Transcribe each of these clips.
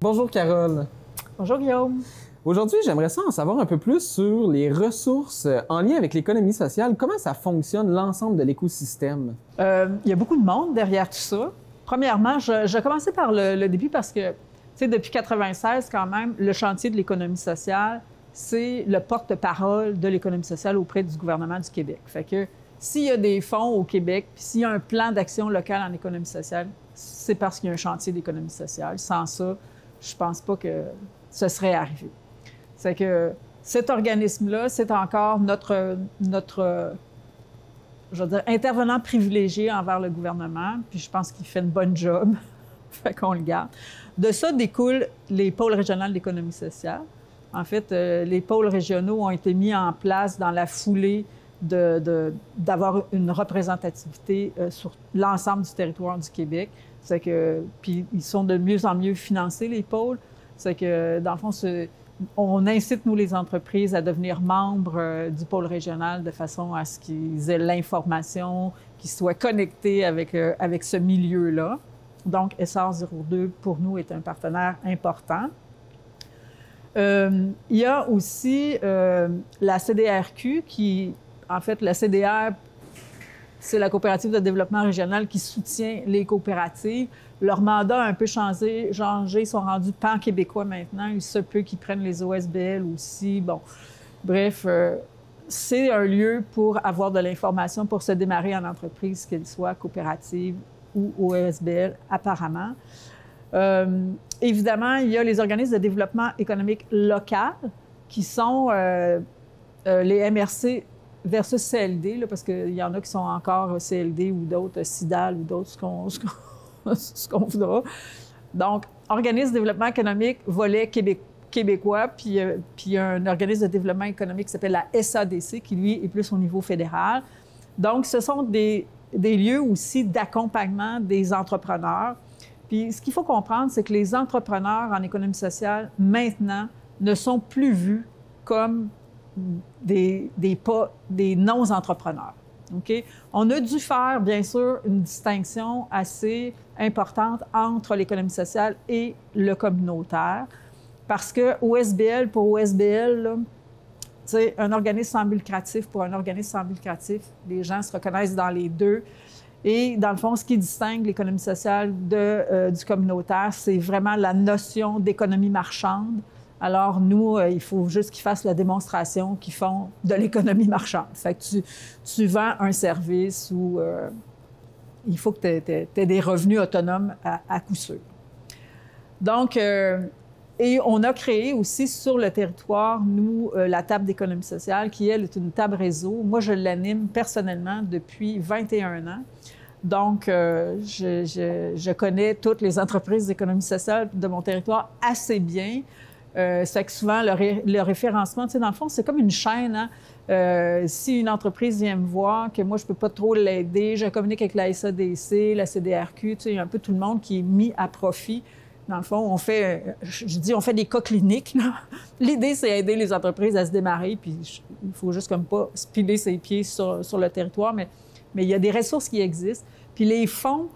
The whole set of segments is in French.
Bonjour Carole. Bonjour Guillaume. Aujourd'hui, j'aimerais ça en savoir un peu plus sur les ressources en lien avec l'économie sociale. Comment ça fonctionne l'ensemble de l'écosystème? Il y a beaucoup de monde derrière tout ça. Premièrement, je vais commencer par le début parce que, tu sais, depuis 1996, quand même, le chantier de l'économie sociale, c'est le porte-parole de l'économie sociale auprès du gouvernement du Québec. Fait que s'il y a des fonds au Québec, puis s'il y a un plan d'action local en économie sociale, c'est parce qu'il y a un chantier d'économie sociale. Sans ça, je pense pas que ce serait arrivé. C'est que cet organisme-là, c'est encore notre je veux dire, intervenant privilégié envers le gouvernement, puis je pense qu'il fait une bonne job, fait qu'on le garde. De ça découlent les pôles régionaux de l'économie sociale. En fait, les pôles régionaux ont été mis en place dans la foulée d'avoir une représentativité sur l'ensemble du territoire du Québec. C'est que, puis ils sont de mieux en mieux financés, les pôles. C'est que, dans le fond, on incite, nous, les entreprises, à devenir membres du pôle régional de façon à ce qu'ils aient l'information, qu'ils soient connectés avec ce milieu-là. Donc, SR02, pour nous, est un partenaire important. Il y a aussi la CDRQ qui, en fait, la CDR, c'est la coopérative de développement régional qui soutient les coopératives. Leur mandat a un peu changé, ils sont rendus pan-québécois maintenant. Il se peut qu'ils prennent les OSBL aussi. Bon, bref, c'est un lieu pour avoir de l'information pour se démarrer en entreprise, qu'elle soit coopérative ou OSBL, apparemment. Évidemment, il y a les organismes de développement économique local qui sont les MRC versus CLD, là, parce qu'il y en a qui sont encore CLD ou d'autres CIDAL ou d'autres, ce qu'on voudra. Donc, organisme de développement économique, volet québécois, puis il y a un organisme de développement économique qui s'appelle la SADC, qui, lui, est plus au niveau fédéral. Donc, ce sont des lieux aussi d'accompagnement des entrepreneurs. Puis, ce qu'il faut comprendre, c'est que les entrepreneurs en économie sociale, maintenant, ne sont plus vus comme des non-entrepreneurs. OK? On a dû faire, bien sûr, une distinction assez importante entre l'économie sociale et le communautaire, parce que OSBL, pour OSBL, c'est un organisme sans but lucratif. Pour un organisme sans but lucratif, les gens se reconnaissent dans les deux. Et dans le fond, ce qui distingue l'économie sociale du communautaire, c'est vraiment la notion d'économie marchande. Alors, nous, il faut juste qu'ils fassent la démonstration qu'ils font de l'économie marchande. Fait que tu vends un service où il faut que tu aies des revenus autonomes à coup sûr. Donc, et on a créé aussi sur le territoire, nous, la table d'économie sociale, qui, elle, est une table réseau. Moi, je l'anime personnellement depuis 21 ans. Donc, je connais toutes les entreprises d'économie sociale de mon territoire assez bien. C'est que souvent, le référencement, tu sais, dans le fond, c'est comme une chaîne. Hein? Si une entreprise vient me voir, que moi, je ne peux pas trop l'aider, je communique avec la SADC, la CDRQ, tu sais, il y a un peu tout le monde qui est mis à profit. Dans le fond, on fait des cas cliniques. L'idée, c'est aider les entreprises à se démarrer, puis il faut juste comme pas se piler ses pieds sur le territoire, mais il y a des ressources qui existent. Puis les fonds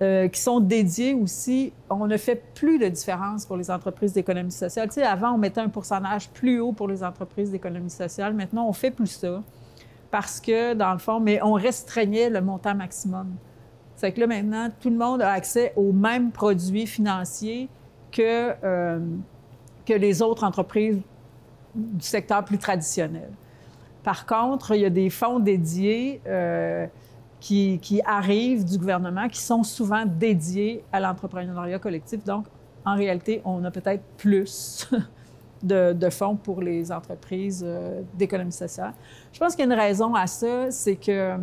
qui sont dédiés aussi, on ne fait plus de différence pour les entreprises d'économie sociale. Tu sais, avant, on mettait un pourcentage plus haut pour les entreprises d'économie sociale. Maintenant, on ne fait plus ça parce que, dans le fond, mais on restreignait le montant maximum. C'est que là, maintenant, tout le monde a accès aux mêmes produits financiers que les autres entreprises du secteur plus traditionnel. Par contre, il y a des fonds dédiés qui arrivent du gouvernement, qui sont souvent dédiés à l'entrepreneuriat collectif. Donc, en réalité, on a peut-être plus de fonds pour les entreprises d'économie sociale. Je pense qu'il y a une raison à ça, c'est que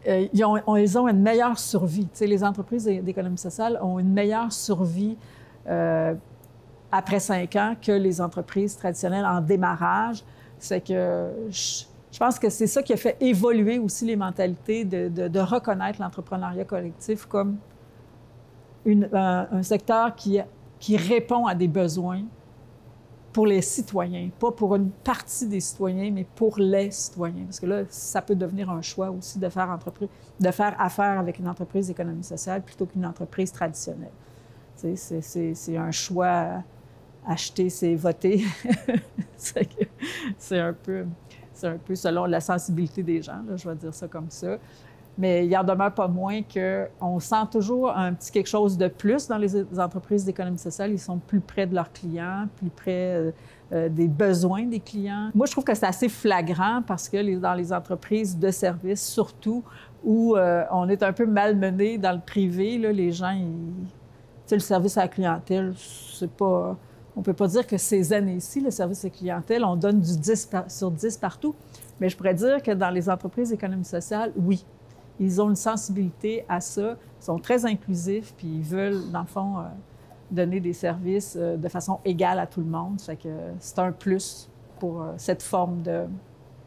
ils ont une meilleure survie. Tu sais, les entreprises d'économie sociale ont une meilleure survie après 5 ans que les entreprises traditionnelles en démarrage. C'est que je pense que c'est ça qui a fait évoluer aussi les mentalités de reconnaître l'entrepreneuriat collectif comme un secteur qui répond à des besoins pour les citoyens, pas pour une partie des citoyens, mais pour les citoyens. Parce que là, ça peut devenir un choix aussi de faire affaire avec une entreprise d'économie sociale plutôt qu'une entreprise traditionnelle. C'est un choix, acheter, c'est voter. c'est un peu selon la sensibilité des gens, là, je vais dire ça comme ça. Mais il en demeure pas moins qu'on sent toujours un petit quelque chose de plus dans les entreprises d'économie sociale. Ils sont plus près de leurs clients, plus près des besoins des clients. Moi, je trouve que c'est assez flagrant parce que dans les entreprises de services, surtout, où on est un peu malmené dans le privé, là, les gens, le service à la clientèle, c'est pas... On ne peut pas dire que ces années-ci, le service à la clientèle, on donne du 10 sur 10 partout. Mais je pourrais dire que dans les entreprises d'économie sociale, oui. Ils ont une sensibilité à ça, ils sont très inclusifs, puis ils veulent, dans le fond, donner des services de façon égale à tout le monde. Fait que c'est un plus pour cette forme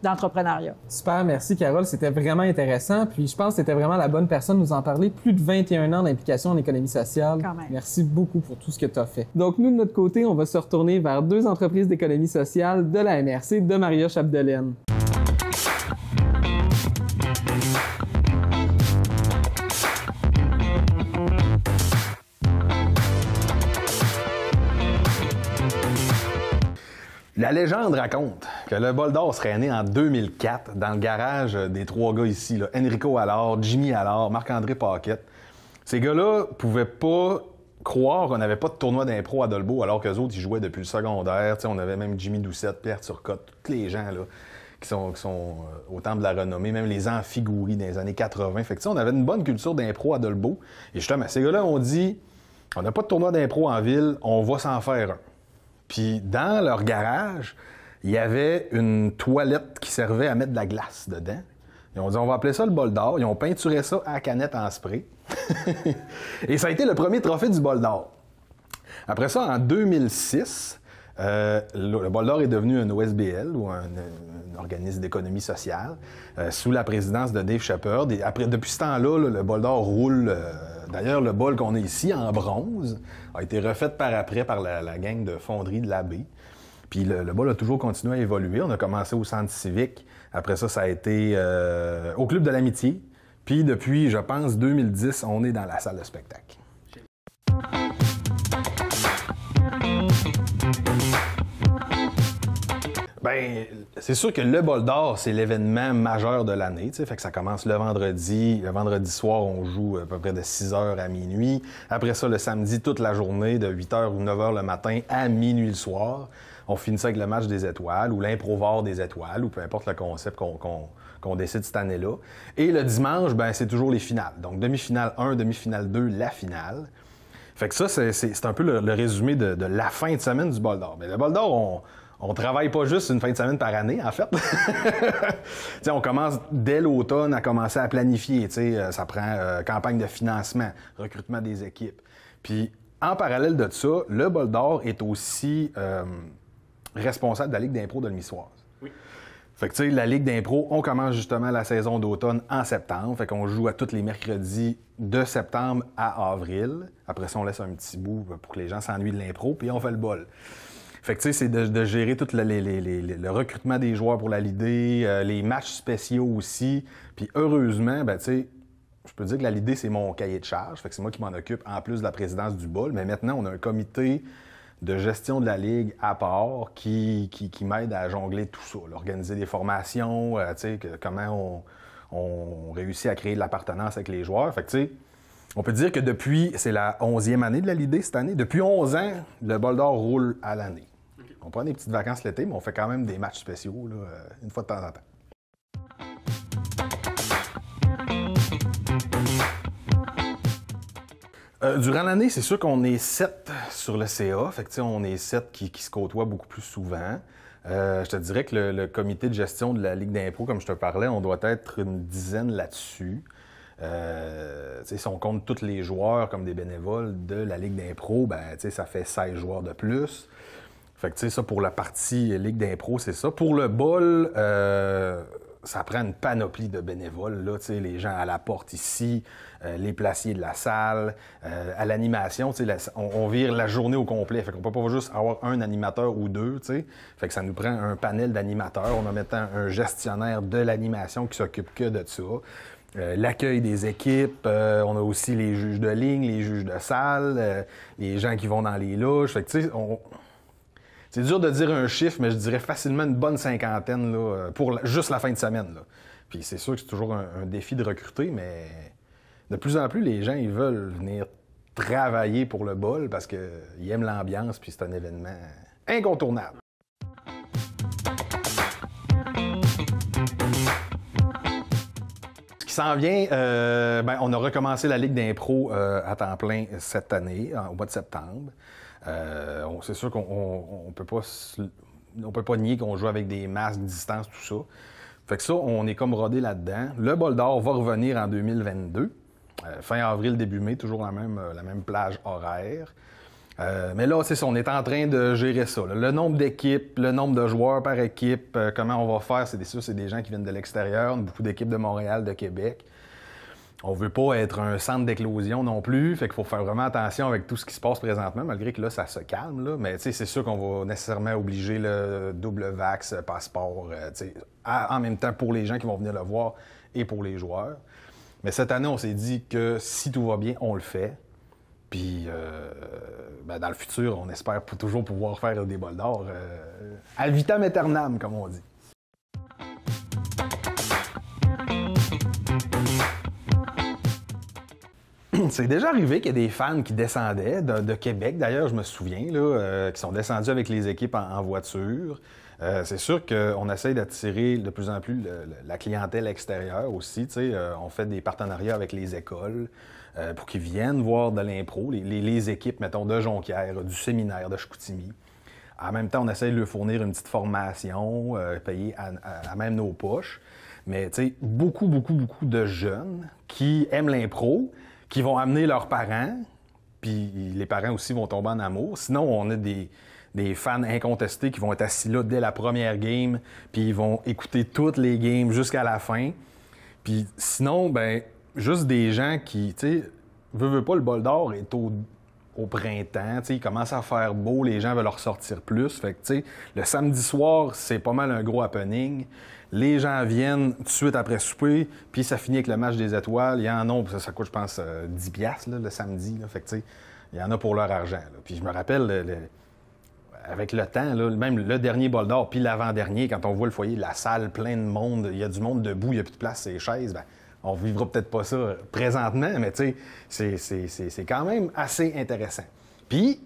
d'entrepreneuriat. Super, merci Carole, c'était vraiment intéressant. Puis je pense que c'était vraiment la bonne personne de nous en parler. Plus de 21 ans d'implication en économie sociale. Quand même. Merci beaucoup pour tout ce que tu as fait. Donc nous, de notre côté, on va se retourner vers 2 entreprises d'économie sociale de la MRC de Maria Chapdelaine. La légende raconte que le bol d'or serait né en 2004 dans le garage des 3 gars ici, là, Enrico Allard, Jimmy Allard, Marc-André Paquette. Ces gars-là pouvaient pas croire qu'on n'avait pas de tournoi d'impro à Dolbeau alors qu'eux autres, ils jouaient depuis le secondaire. T'sais, on avait même Jimmy Doucette, Pierre Turcotte, tous les gens là, qui sont au temple de la renommée, même les amphigouris des années 80. Fait que, on avait une bonne culture d'impro à Dolbeau. Et justement, ces gars-là ont dit, on n'a pas de tournoi d'impro en ville, on va s'en faire un. Puis dans leur garage, il y avait une toilette qui servait à mettre de la glace dedans. Ils ont dit, on va appeler ça le bol d'or. Ils ont peinturé ça à canette en spray. Et ça a été le premier trophée du bol d'or. Après ça, en 2006, le bol d'or est devenu un OSBL, ou un organisme d'économie sociale, sous la présidence de Dave Shepard. Et après, depuis ce temps-là, le bol d'or roule. D'ailleurs, le bol qu'on a ici, en bronze, a été refait par après par la gang de fonderie de l'Abbé. Puis le bol a toujours continué à évoluer. On a commencé au centre civique. Après ça, ça a été au Club de l'Amitié. Puis depuis, je pense, 2010, on est dans la salle de spectacle. Bien, c'est sûr que le bol d'or, c'est l'événement majeur de l'année. Fait que ça commence le vendredi. Le vendredi soir, on joue à peu près de 6h à minuit. Après ça, le samedi, toute la journée, de 8h ou 9h le matin à minuit le soir. On finit ça avec le match des étoiles ou l'improvard des étoiles ou peu importe le concept qu'on décide cette année-là. Et le dimanche, ben c'est toujours les finales. Donc, demi-finale 1, demi-finale 2, la finale. Fait que ça, c'est un peu le résumé de la fin de semaine du bol d'or. Mais le bol d'or, on travaille pas juste une fin de semaine par année, en fait. On commence dès l'automne à commencer à planifier. Ça prend campagne de financement, recrutement des équipes. Puis, en parallèle de ça, le bol d'or est aussi responsable de la Ligue d'impro de l'Hémissoise. Oui. Fait que, la Ligue d'impro, on commence justement la saison d'automne en septembre. Fait qu'on joue à tous les mercredis de septembre à avril. Après ça, on laisse un petit bout pour que les gens s'ennuient de l'impro, puis on fait le bol. Fait que, c'est de gérer tout le recrutement des joueurs pour la Ligue, les matchs spéciaux aussi. Puis heureusement, je peux dire que la Ligue, c'est mon cahier de charge. Fait que c'est moi qui m'en occupe en plus de la présidence du bol. Mais maintenant, on a un comité de gestion de la Ligue à part qui m'aide à jongler tout ça, là, organiser des formations, comment on réussit à créer de l'appartenance avec les joueurs. Fait que, on peut dire que c'est la 11e année de la Ligue cette année. Depuis 11 ans, le bol d'or roule à l'année. Okay. On prend des petites vacances l'été, mais on fait quand même des matchs spéciaux là, une fois de temps en temps. Durant l'année, c'est sûr qu'on est 7 sur le CA. Fait que, on est 7 qui se côtoient beaucoup plus souvent. Je te dirais que le comité de gestion de la Ligue d'impro, comme je te parlais, on doit être une dizaine là-dessus. Si on compte tous les joueurs comme des bénévoles de la Ligue d'impro, ça fait 16 joueurs de plus. Fait que, ça, pour la partie Ligue d'impro, c'est ça. Pour le bol, ça prend une panoplie de bénévoles, là, les gens à la porte ici, les placiers de la salle, à l'animation, on vire la journée au complet. Fait qu'on peut pas juste avoir un animateur ou deux, t'sais. Fait que ça nous prend un panel d'animateurs. On a maintenant un gestionnaire de l'animation qui s'occupe que de ça. l'accueil des équipes, on a aussi les juges de ligne, les juges de salle, les gens qui vont dans les loges. Fait que, tu sais, c'est dur de dire un chiffre, mais je dirais facilement une bonne cinquantaine là, pour juste la fin de semaine. Là. Puis c'est sûr que c'est toujours un défi de recruter, mais de plus en plus, les gens, ils veulent venir travailler pour le bol parce qu'ils aiment l'ambiance, puis c'est un événement incontournable. Ce qui s'en vient, on a recommencé la Ligue d'impro à temps plein cette année, au mois de septembre. C'est sûr qu'on peut pas nier qu'on joue avec des masques, distance, tout ça. Fait que ça, on est comme rodé là-dedans. Le bol d'or va revenir en 2022. Fin avril, début mai, toujours la même plage horaire. Mais là, c'est ça, on est en train de gérer ça. Là. Le nombre d'équipes, le nombre de joueurs par équipe, comment on va faire, c'est des gens qui viennent de l'extérieur, beaucoup d'équipes de Montréal, de Québec. On veut pas être un centre d'éclosion non plus, fait qu'il faut faire vraiment attention avec tout ce qui se passe présentement, malgré que là, ça se calme. Là. Mais c'est sûr qu'on va nécessairement obliger le double vax, passeport, en même temps pour les gens qui vont venir le voir et pour les joueurs. Mais cette année, on s'est dit que si tout va bien, on le fait. Puis, dans le futur, on espère toujours pouvoir faire des bols d'or ad vitam aeternam, comme on dit. C'est déjà arrivé qu'il y ait des fans qui descendaient de Québec, d'ailleurs, je me souviens, là, qui sont descendus avec les équipes en voiture. C'est sûr qu'on essaye d'attirer de plus en plus la clientèle extérieure aussi. On fait des partenariats avec les écoles pour qu'ils viennent voir de l'impro, les équipes, mettons, de Jonquière, du séminaire de Chicoutimi. En même temps, on essaye de leur fournir une petite formation payée à même nos poches. Mais beaucoup de jeunes qui aiment l'impro, qui vont amener leurs parents, puis les parents aussi vont tomber en amour. Sinon, on a des fans incontestés qui vont être assis là dès la première game, puis ils vont écouter toutes les games jusqu'à la fin. Puis sinon, juste des gens qui, veut pas, le bol d'or est au printemps, il commence à faire beau, les gens veulent en ressortir plus. Fait que, le samedi soir, c'est pas mal un gros happening. Les gens viennent tout de suite après souper, puis ça finit avec le match des étoiles. Il y en a, ça coûte, je pense, 10$ là, le samedi. Là. Fait que, il y en a pour leur argent. Là. Puis je me rappelle, avec le temps, là, même le dernier bol d'or, puis l'avant-dernier, quand on voit le foyer de la salle plein de monde, il y a du monde debout, il n'y a plus de place sur les chaises, on ne vivra peut-être pas ça présentement, mais c'est quand même assez intéressant. Puis,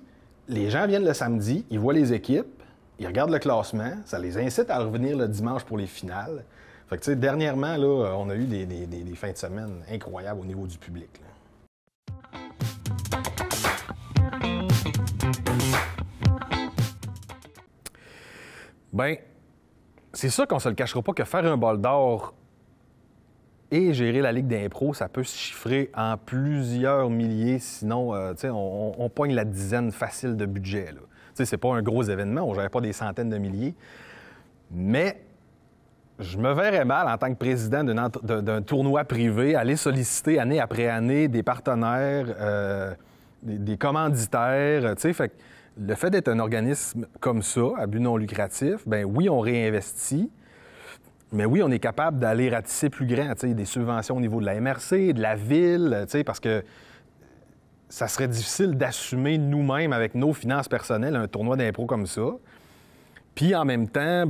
les gens viennent le samedi, ils voient les équipes, ils regardent le classement, ça les incite à revenir le dimanche pour les finales. Fait que, dernièrement, là, on a eu des fins de semaine incroyables au niveau du public. Là. C'est sûr qu'on se le cachera pas que faire un bol d'or et gérer la Ligue d'impro, ça peut se chiffrer en plusieurs milliers, sinon, on pogne la dizaine facile de budget. Là. C'est pas un gros événement, on ne gère pas des centaines de milliers. Mais je me verrais mal, en tant que président d'un tournoi privé, aller solliciter année après année des partenaires, des commanditaires. Fait que le fait d'être un organisme comme ça, à but non lucratif, oui, on réinvestit. Mais oui, on est capable d'aller ratisser plus grand, des subventions au niveau de la MRC, de la ville, parce que ça serait difficile d'assumer nous-mêmes avec nos finances personnelles un tournoi d'impro comme ça. Puis en même temps,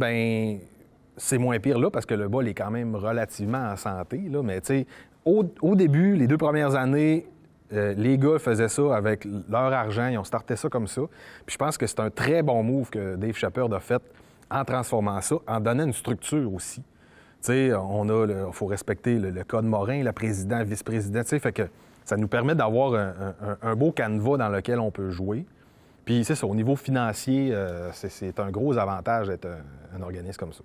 c'est moins pire là parce que le bol est quand même relativement en santé. Là. Mais au début, les 2 premières années, les gars faisaient ça avec leur argent, ils ont starté ça comme ça. Puis je pense que c'est un très bon move que Dave Shepard a fait en transformant ça, en donnant une structure aussi. Il faut respecter le code Morin, le président, vice-président, fait que ça nous permet d'avoir un beau canevas dans lequel on peut jouer. Puis c'est ça, au niveau financier, c'est un gros avantage d'être un organisme comme ça.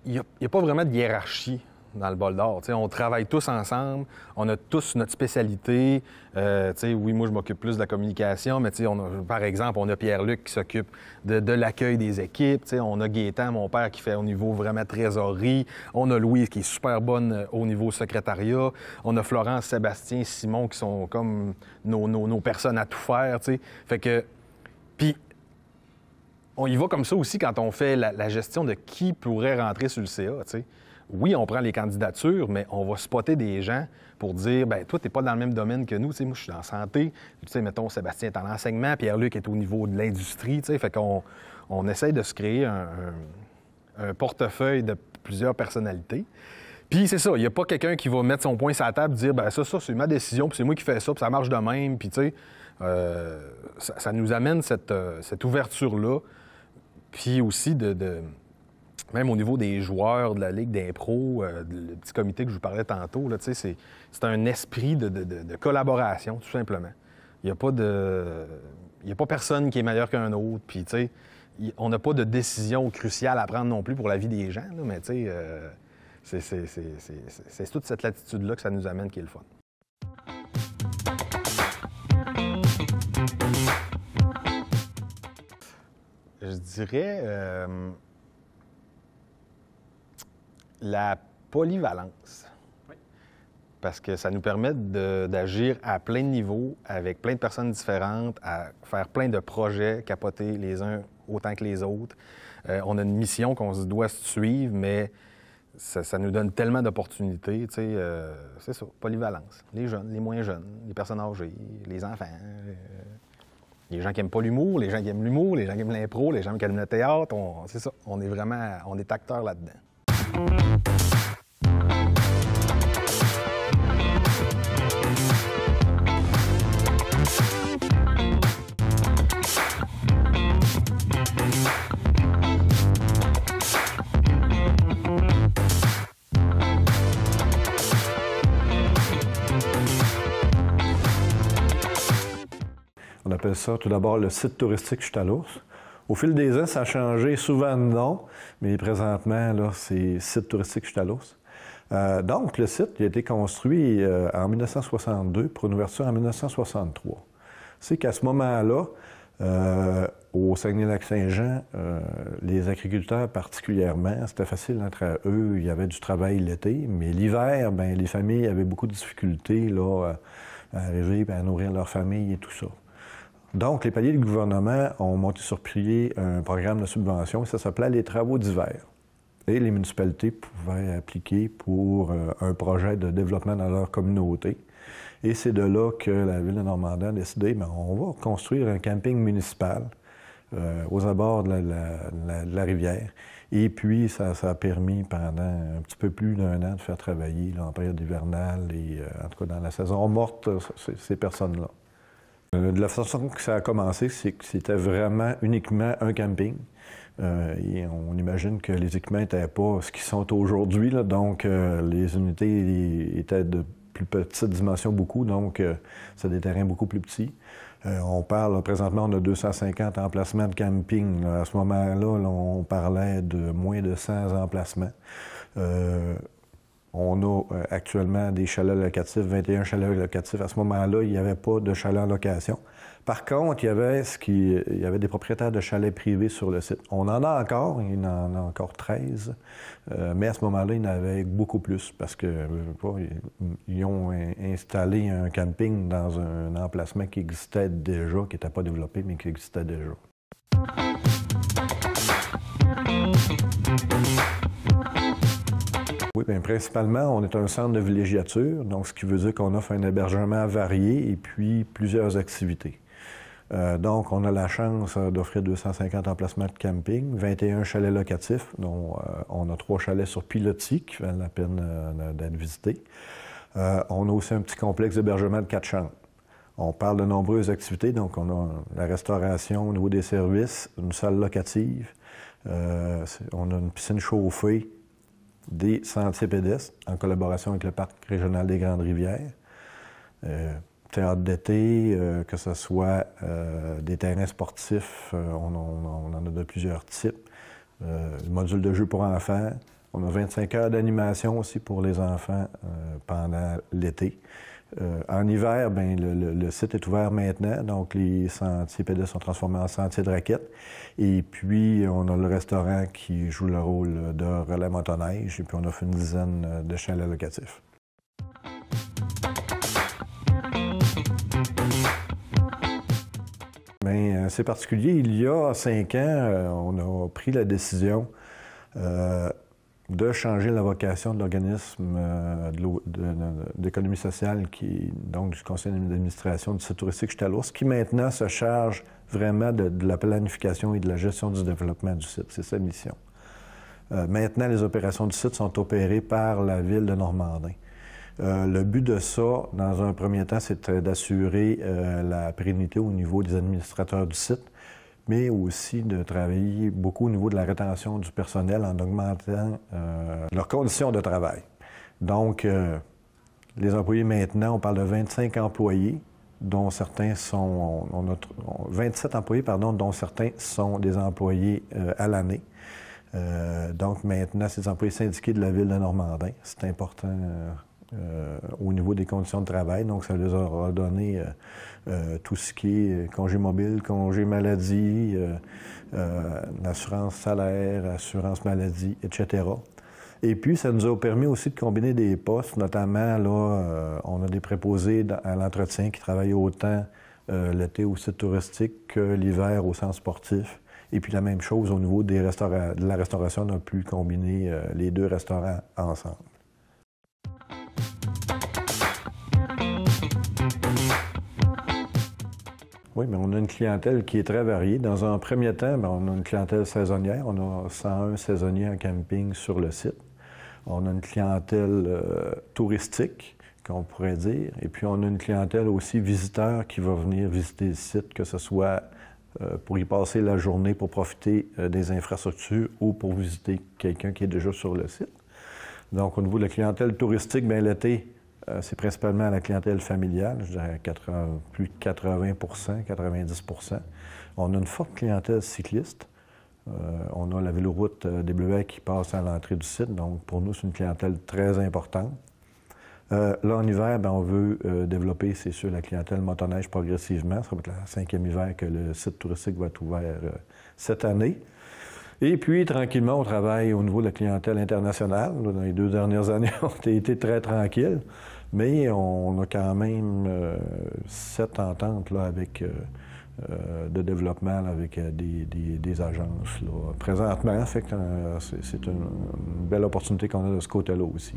Il n'y a pas vraiment de hiérarchie dans le bol d'or. On travaille tous ensemble, on a tous notre spécialité. Oui, moi, je m'occupe plus de la communication, mais par exemple, on a Pierre-Luc qui s'occupe de l'accueil des équipes. On a Gaétan, mon père, qui fait au niveau vraiment trésorerie. On a Louise qui est super bonne au niveau secrétariat. On a Florence, Sébastien, Simon qui sont comme nos personnes à tout faire. Fait que... Puis, on y va comme ça aussi quand on fait la gestion de qui pourrait rentrer sur le CA, tu sais. Oui, on prend les candidatures, mais on va spotter des gens pour dire, bien, toi, tu n'es pas dans le même domaine que nous. Tu sais, moi, je suis en santé. Tu sais, mettons, Sébastien est en enseignement, Pierre-Luc est au niveau de l'industrie. Tu sais, fait qu'on essaye de se créer un portefeuille de plusieurs personnalités. Puis c'est ça, il n'y a pas quelqu'un qui va mettre son poing sur la table et dire, bien, ça, c'est ma décision, puis c'est moi qui fais ça, puis ça marche de même. Puis, tu sais, ça nous amène cette ouverture-là. Puis aussi même au niveau des joueurs de la Ligue d'impro, le petit comité que je vous parlais tantôt, là, c'est un esprit de collaboration, tout simplement. Il n'y a pas personne qui est meilleur qu'un autre. Puis, on n'a pas de décision cruciale à prendre non plus pour la vie des gens, là, mais c'est toute cette latitude-là que ça nous amène qui est le fun. Je dirais la polyvalence. Oui. Parce que ça nous permet d'agir à plein de niveaux, avec plein de personnes différentes, à faire plein de projets, capoter les uns autant que les autres. On a une mission qu'on doit suivre, mais ça nous donne tellement d'opportunités. C'est ça, polyvalence. Les jeunes, les moins jeunes, les personnes âgées, les enfants. Les gens qui n'aiment pas l'humour, les gens qui aiment l'humour, les gens qui aiment l'impro, les gens qui aiment le théâtre. C'est ça, on est acteurs là-dedans. On appelle ça tout d'abord le site touristique Chute à l'Ours. Au fil des ans, ça a changé souvent de nom, mais présentement, là, c'est site touristique Chute à l'Ours. Donc, le site il a été construit en 1962 pour une ouverture en 1963. C'est qu'à ce moment-là, au Saguenay-Lac-Saint-Jean, les agriculteurs particulièrement, c'était facile entre eux, il y avait du travail l'été, mais l'hiver, bien, les familles avaient beaucoup de difficultés là, à arriver à nourrir leur famille et tout ça. Donc, les paliers du gouvernement ont monté sur pied un programme de subvention, ça s'appelait les travaux d'hiver. Et les municipalités pouvaient appliquer pour un projet de développement dans leur communauté. Et c'est de là que la Ville de Normandie a décidé, bien, on va construire un camping municipal aux abords de la rivière. Et puis, ça a permis pendant un petit peu plus d'un an de faire travailler là, en période hivernale et en tout cas dans la saison morte, ces personnes-là. De la façon que ça a commencé, c'est que c'était vraiment uniquement un camping. Et on imagine que les équipements n'étaient pas ce qu'ils sont aujourd'hui, là, donc les unités étaient de plus petite dimension beaucoup, donc c'est des terrains beaucoup plus petits. On parle, là, présentement, on a 250 emplacements de camping. Là. À ce moment-là, là, on parlait de moins de 100 emplacements. On a actuellement des chalets locatifs, 21 chalets locatifs. À ce moment-là, il n'y avait pas de chalets en location. Par contre, il y avait des propriétaires de chalets privés sur le site. On en a encore, il y en a encore 13, mais à ce moment-là, il y en avait beaucoup plus parce qu'ils ont installé un camping dans un emplacement qui existait déjà, qui n'était pas développé, mais qui existait déjà. Oui, bien, principalement, on est un centre de villégiature, donc ce qui veut dire qu'on offre un hébergement varié et puis plusieurs activités. Donc, on a la chance d'offrir 250 emplacements de camping, 21 chalets locatifs, dont on a 3 chalets sur pilotis qui valent la peine d'être visités. On a aussi un petit complexe d'hébergement de 4 chambres. On parle de nombreuses activités, donc on a la restauration au niveau des services, une salle locative, on a une piscine chauffée, des sentiers pédestres en collaboration avec le Parc régional des Grandes Rivières. Théâtre d'été, que ce soit des terrains sportifs, on en a de plusieurs types. Module de jeu pour enfants. On a 25 heures d'animation aussi pour les enfants pendant l'été. En hiver, bien, le site est ouvert maintenant, donc les sentiers pédestres sont transformés en sentiers de raquettes. Et puis, on a le restaurant qui joue le rôle de relais motoneige, et puis on offre une dizaine de chalets locatifs. Bien, c'est particulier. Il y a 5 ans, on a pris la décision de changer la vocation de l'organisme d'économie sociale, donc du conseil d'administration du site touristique Chute à l'Ours, qui maintenant se charge vraiment de la planification et de la gestion du développement du site. C'est sa mission. Maintenant, les opérations du site sont opérées par la ville de Normandin. Le but de ça, dans un premier temps, c'est d'assurer la pérennité au niveau des administrateurs du site, mais aussi de travailler beaucoup au niveau de la rétention du personnel en augmentant leurs conditions de travail. Donc, les employés maintenant, on parle de 25 employés, dont certains sont... On a 27 employés, pardon, dont certains sont des employés à l'année. Donc, maintenant, c'est des employés syndiqués de la ville de Normandin. C'est important au niveau des conditions de travail. Donc, ça leur aura donné tout ce qui est congé mobile, congé maladie, assurance salaire, assurance maladie, etc. Et puis, ça nous a permis aussi de combiner des postes, notamment, là, on a des préposés à l'entretien qui travaillent autant l'été au site touristique que l'hiver au centre sportif. Et puis, la même chose au niveau de la restauration, on a pu combiner les 2 restaurants ensemble. Oui, mais on a une clientèle qui est très variée. Dans un premier temps, bien, on a une clientèle saisonnière. On a 101 saisonniers en camping sur le site. On a une clientèle touristique, qu'on pourrait dire. Et puis, on a une clientèle aussi visiteur qui va venir visiter le site, que ce soit pour y passer la journée, pour profiter des infrastructures ou pour visiter quelqu'un qui est déjà sur le site. Donc, au niveau de la clientèle touristique, bien, l'été, c'est principalement la clientèle familiale, je dirais plus de 80 90 %. On a une forte clientèle cycliste. On a la véloroute des Bleuets qui passe à l'entrée du site, donc pour nous, c'est une clientèle très importante. Là, en hiver, bien, on veut développer, c'est sûr, la clientèle motoneige progressivement. Ça va être le 5e hiver que le site touristique va être ouvert cette année. Et puis, tranquillement, on travaille au niveau de la clientèle internationale. Dans les 2 dernières années, on a été très tranquille, mais on a quand même 7 ententes là, avec, de développement là, avec des agences là, présentement. Fait que c'est une belle opportunité qu'on a de ce côté-là aussi.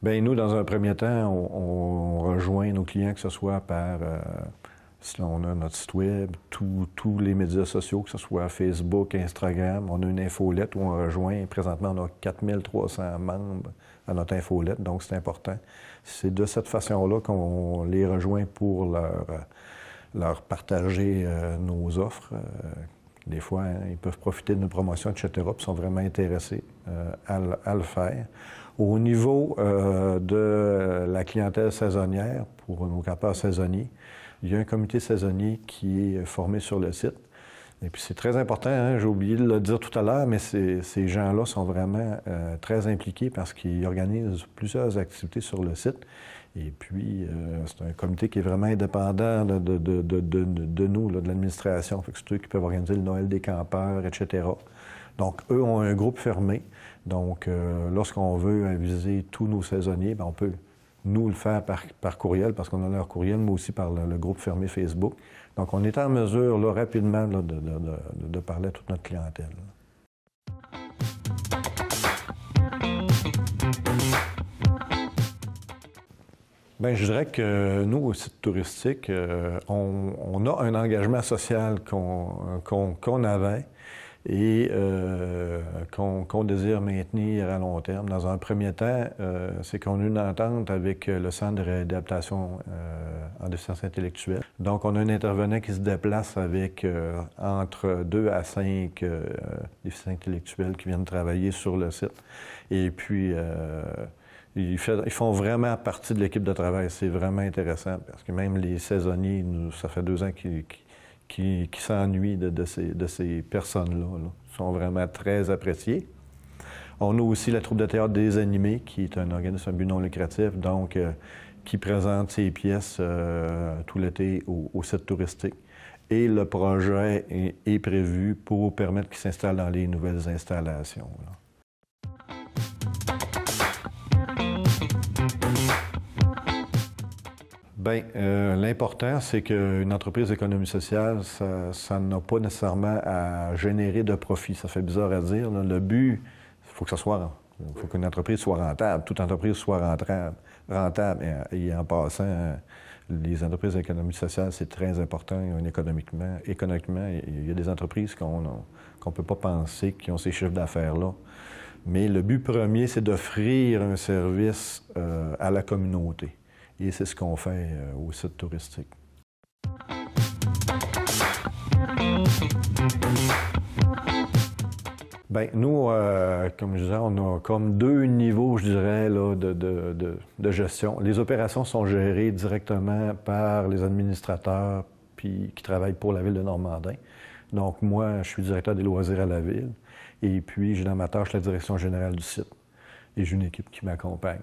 Bien, nous, dans un premier temps, on rejoint nos clients, que ce soit par, si on a notre site web, tous les médias sociaux, que ce soit Facebook, Instagram. On a une infolette où on rejoint. Présentement, on a 4300 membres à notre infolette, donc c'est important. C'est de cette façon-là qu'on les rejoint pour leur partager nos offres. Des fois, hein, ils peuvent profiter de nos promotions, etc., puis sont vraiment intéressés à le faire. Au niveau de la clientèle saisonnière, pour nos campeurs saisonniers, il y a un comité saisonnier qui est formé sur le site. Et puis c'est très important, hein, j'ai oublié de le dire tout à l'heure, mais ces gens-là sont vraiment très impliqués parce qu'ils organisent plusieurs activités sur le site. Et puis, c'est un comité qui est vraiment indépendant de nous, là, de l'administration. C'est eux qui peuvent organiser le Noël des campeurs, etc. Donc, eux ont un groupe fermé. Donc, lorsqu'on veut aviser tous nos saisonniers, bien, on peut, nous, le faire par courriel, parce qu'on a leur courriel, mais aussi par le groupe fermé Facebook. Donc, on est en mesure, là, rapidement, là, de parler à toute notre clientèle. Bien, je dirais que nous, au site touristique, on a un engagement social qu'on avait et qu'on désire maintenir à long terme. Dans un premier temps, c'est qu'on a une entente avec le Centre de réadaptation en déficience intellectuelle. Donc, on a un intervenant qui se déplace avec entre 2 à 5 déficients intellectuels qui viennent travailler sur le site. Et puis, ils font vraiment partie de l'équipe de travail. C'est vraiment intéressant parce que même les saisonniers, ça fait 2 ans qui s'ennuient de ces personnes-là. Ils sont vraiment très appréciés. On a aussi la troupe de théâtre des animés, qui est un organisme à but non lucratif, donc qui présente ses pièces tout l'été au site touristique. Et le projet est prévu pour permettre qu'ils s'installent dans les nouvelles installations, là. Bien, l'important, c'est qu'une entreprise d'économie sociale, ça n'a pas nécessairement à générer de profit. Ça fait bizarre à dire. Là. Le but, il faut que ça soit... Il faut qu'une entreprise soit rentable. Toute entreprise soit rentable. Et en passant, les entreprises d'économie sociale, c'est très important économiquement. Il y a des entreprises qu'on ne peut pas penser qui ont ces chiffres d'affaires-là. Mais le but premier, c'est d'offrir un service à la communauté. Et c'est ce qu'on fait au site touristique. Bien, nous, comme je disais, on a comme 2 niveaux, je dirais, là, de gestion. Les opérations sont gérées directement par les administrateurs qui travaillent pour la Ville de Normandin. Donc, moi, je suis directeur des loisirs à la Ville. Et puis, j'ai dans ma tâche la direction générale du site. Et j'ai une équipe qui m'accompagne.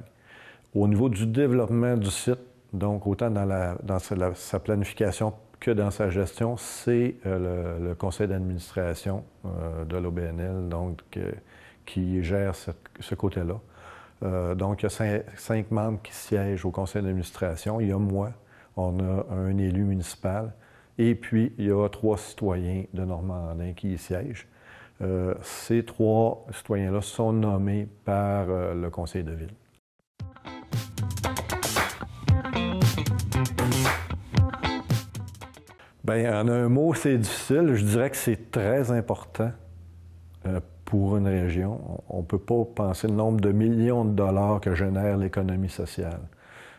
Au niveau du développement du site, donc autant dans sa planification que dans sa gestion, c'est le conseil d'administration de l'OBNL donc, qui gère ce côté-là. Donc, il y a 5 membres qui siègent au conseil d'administration. Il y a moi, on a un élu municipal, et puis il y a 3 citoyens de Normandin qui y siègent. Ces 3 citoyens-là sont nommés par le conseil de ville. Bien, en un mot, c'est difficile. Je dirais que c'est très important pour une région. On ne peut pas penser le nombre de millions de dollars que génère l'économie sociale.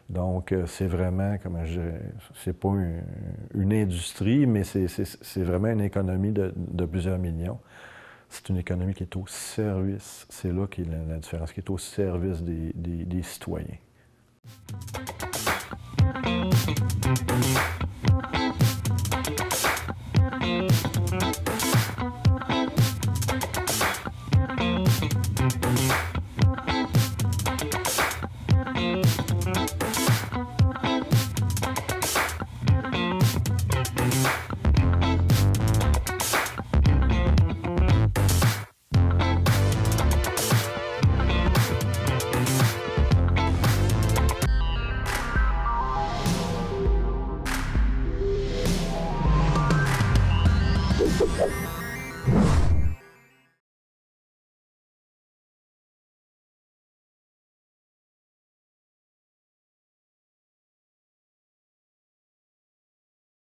Donc, c'est vraiment, comment je dirais, c'est pas une industrie, mais c'est vraiment une économie de plusieurs millions. C'est une économie qui est au service, c'est là qu'est la différence, qui est au service des citoyens.